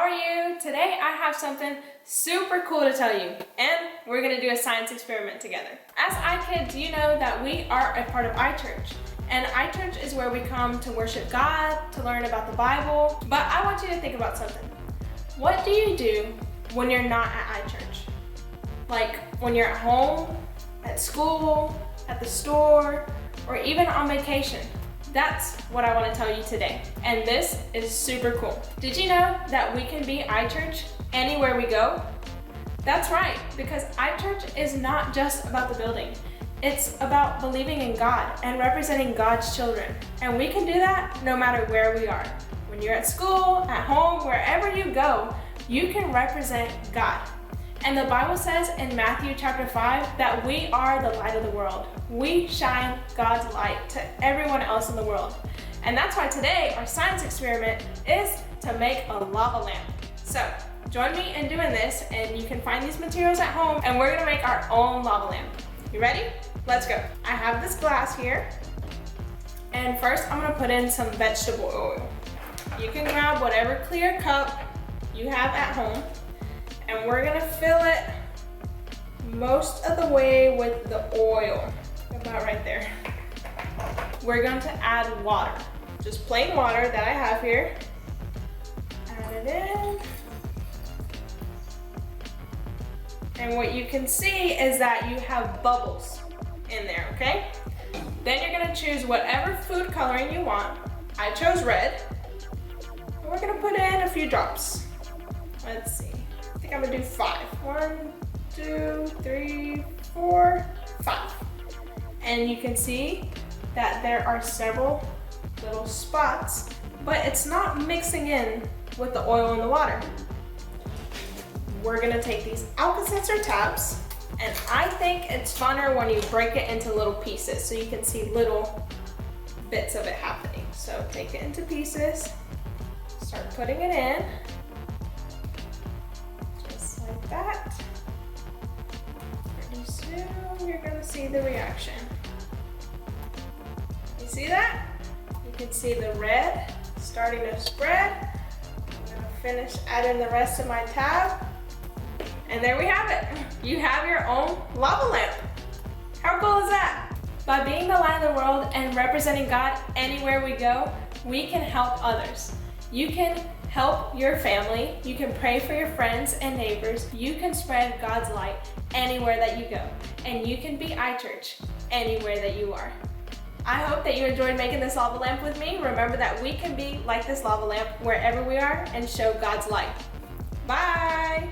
are you? Today I have something super cool to tell you, and we're gonna do a science experiment together. As iKids, you know that we are a part of iChurch, and iChurch is where we come to worship God, to learn about the Bible. But I want you to think about something. What do you do when you're not at iChurch? Like when you're at home, at school, at the store, or even on vacation? That's what I want to tell you today, and this is super cool. Did you know that we can be iChurch anywhere we go? That's right, because iChurch is not just about the building. It's about believing in God and representing God's children, and we can do that no matter where we are. When you're at school, at home, wherever you go, you can represent God. And the Bible says in Matthew chapter 5 that we are the light of the world. We shine God's light to everyone else in the world. And that's why today our science experiment is to make a lava lamp. So join me in doing this, and you can find these materials at home, and we're gonna make our own lava lamp. You ready? Let's go. I have this glass here, and first I'm gonna put in some vegetable oil. You can grab whatever clear cup you have at home, and we're gonna fill it most of the way with the oil, about right there. We're going to add water, just plain water that I have here. Add it in. And what you can see is that you have bubbles in there, okay? Then you're gonna choose whatever food coloring you want. I chose red. And we're gonna put in a few drops. Let's see. I think I'm gonna do 5. 1, 2, 3, 4, 5. And you can see that there are several little spots, but it's not mixing in with the oil and the water. We're gonna take these Alka-Seltzer tabs, and I think it's funner when you break it into little pieces so you can see little bits of it happening. So take it into pieces, start putting it in. Like that. Pretty soon you're gonna see the reaction. You see that? You can see the red starting to spread. I'm gonna finish adding the rest of my tab. And there we have it. You have your own lava lamp. How cool is that? By being the light of the world and representing God anywhere we go, we can help others. You can help your family, you can pray for your friends and neighbors, you can spread God's light anywhere that you go, and you can be iChurch anywhere that you are. I hope that you enjoyed making this lava lamp with me. Remember that we can be like this lava lamp wherever we are and show God's light. Bye!